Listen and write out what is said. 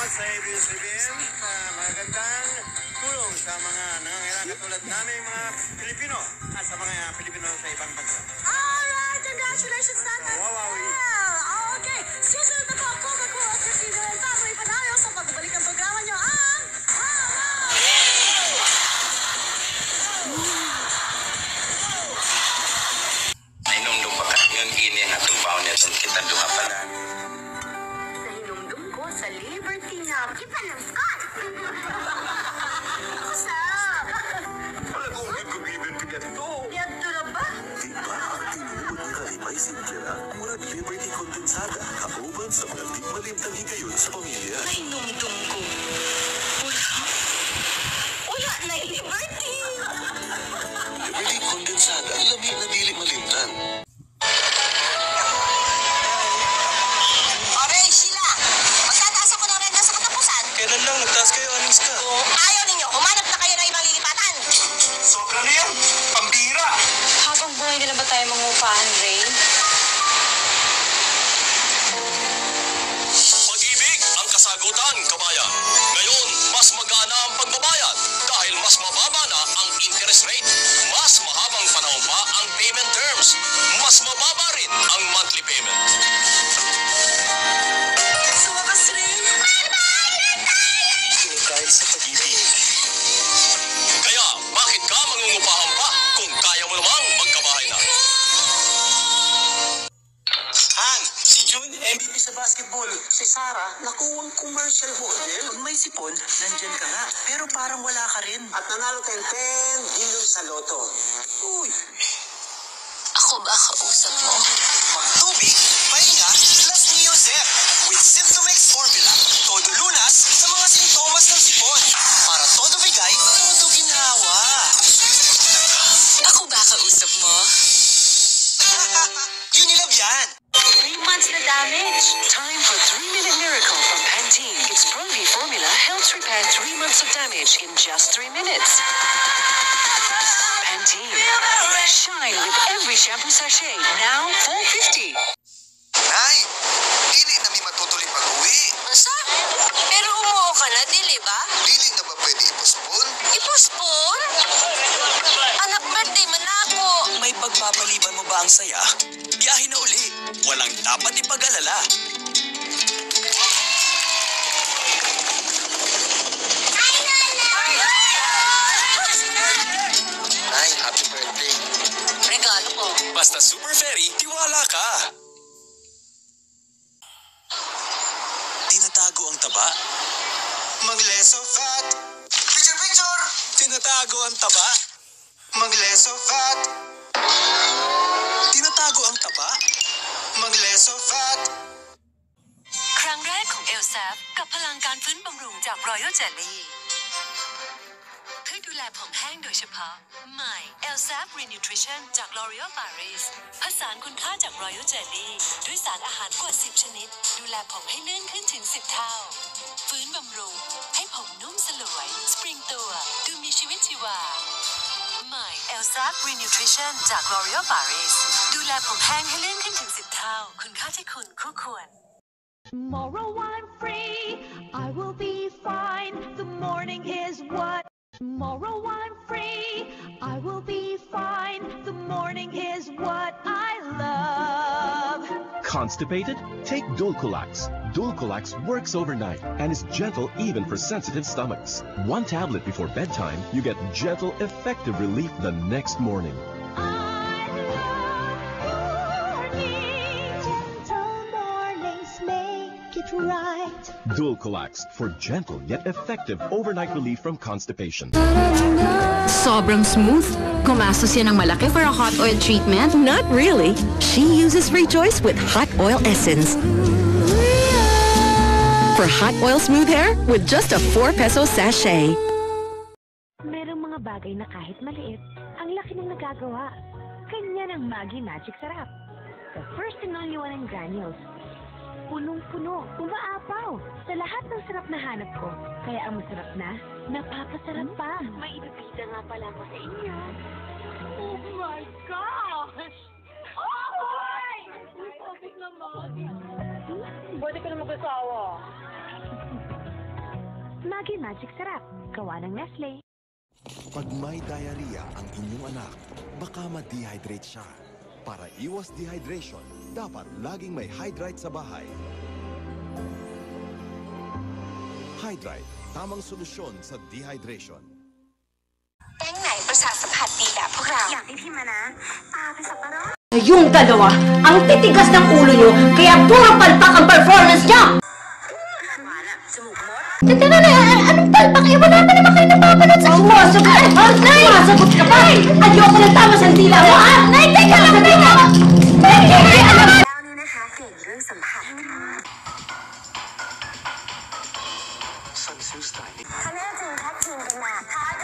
salamat sa ABS-CBN sa magandang tulong sa mga nangangailangan katulad namin mga Pilipino at sa mga Pilipino sa ibang bansa. Alright, congratulations natin. Wow. Okay, susunod na po ang Coca-Cola Casino and Family Panalo sa pagbabalik ng programa nyo ang Nainumdum pa ka ngayon kini nga tumpaw niya sa kita duha pa na. Nahinumdum ko sa Liberty na kipanangkan. Usap! Wala kong gigugibin ka ganito. Yadto na ba? Di ba ang tinuod ni Kalimay Simplera? Murag Liberty Kondensada. Kauban sa mga di malimtang higayon sa pamilya. Nahinumdum ko. Wala na Liberty! Liberty Kondensada. Lami na dili malimtan. Oray, Sheila! Magtataas ako ng renta sa katapusan. Kailan lang nagtaas kayo, Anis ka? Kung ayaw ninyo, humanap na kayo ng ibang lilipatan. Sobra na yan. Pambira. Habang buhay nila ba tayo mangupahan, Ray? Pag-ibig ang kasagutan, kabayan. Ngayon, mas magana ang pagbabayad dahil mas mababa na ang interest rate. Mas mahabang panahon pa ang payment terms. Mas mababa rin ang monthly payment. Sa wakas rin. Dahil sa pag-ibig. Kaya, bakit ka mangungupahan pa kung kaya mo namang magkabahay na? Han, si June, MVP sa basketball. Si Sarah, nakuwang commercial model. Pag may sipon, nandyan ka nga. Pero parang wala ka rin. At nanalo tayong 10 billion sa loto. Uy, Ako ba kausap mo? magtubig, pahinga, plus Neosep. With Symptomex formula. Todo lunas sa mga sintomas ng sipon. Para todo bigay, todo ginhawa. Ako ba kausap mo? Yun nilab yan. 3 months na damage. Time for 3-minute miracle from Pantene. Its Pro-V formula helps repair 3 months of damage in just 3 minutes. Pantene. Shine with every shampoo sachet. Now, $4.50. Nay, dili na may matutuloy pag-uwi. Asa? Pero umuo ka na, dili ba? Dili na ba pwede ipospon? Ipospon? Anak, birthday man ako. May pagpapaliban mo ba ang saya? Biyahe na uli. Walang dapat ipag-alala. Nay, happy birthday. Regalo ko. Basta Super Ferry, tiwala ka. Tinatago ang taba. Mag-less of fat. Picture! Tinatago ang taba. Mag-less of fat. Tinatago ang taba. Mag-less of fat. ครั้งแรกของ Elsap กับพลังการฟื้นบำรุงจาก Royal Jelly เพื่อดูแลผมแห้งโดยเฉพาะใหม่ Elsap Renutrition จาก L'Oreal Paris ผสานคุณค่าจาก Royal Jelly ด้วยสารอาหารกว่า 10 ชนิด ดูแลผมให้ลื่นขึ้นถึง 10 เท่า ฟื้นบำรุงให้ผมนุ่มสลวย สปริงตัว ดูมีชีวิตชีวา ใหม่ Elsap Renutrition จาก L'Oreal Paris ดูแลผมแห้งให้ลื่นขึ้นถึง 10 เท่า คุณค่าที่คุณคู่ควร Tomorrow I'm free, I will be fine. The morning is what? Tomorrow I'm free, I will be fine. The morning is what I love. Constipated? Take Dulcolax. Dulcolax works overnight and is gentle even for sensitive stomachs. 1 tablet before bedtime, you get gentle, effective relief the next morning. I love mornings. Gentle mornings make it right. Dulcolax for gentle yet effective overnight relief from constipation. Sobrang smooth. Gumastos yan ng malaki for a hot oil treatment? Not really. She uses Rejoice with hot oil essence. For hot oil smooth hair with just a 4 peso sachet. Merong mga bagay na kahit maliit, ang laki ng nagagawa. Kanya ng Maggi Magic Sarap. The first and only one in granules. Punong-puno, umaapaw. Sa lahat ng sarap na hanap ko. Kaya ang masarap na, napapasarap pa. May ibibida nga pala ko sa inyo. Oh my gosh! Oh my! Ang sakit naman. Pwede ka na mag-asawa. Maggi Magic Sarap, gawa ng Nestle. Pag may diarrhea ang inyong anak, baka ma-dehydrate siya. Para iwas dehydration, dapat laging may Hydrate sa bahay. Hydrate, tamang solusyon sa dehydration. แก๊งไหนประสาทสัมผัสดีแบบพวกเราอยากให้พี่มานะตาเป็นสับปะรด Yung dalawa, ang titigas ng ulo nyo, kaya puro palpak ang performance niya! หวานอะจมูกมด Teka na, anong palpak? Eh, wala pa naman kayo napapanood sa sumasagot! Nay! Sumasagot ka ba? Ayoko na tama sa dila mo, ha? Nay, teka lang, teka! Nay, alam mo! แล้วนี่นะคะเก่งเรื่องสัมผัสค่ะถ้าแน่จริงแท็กทีมกันมาท้ากัน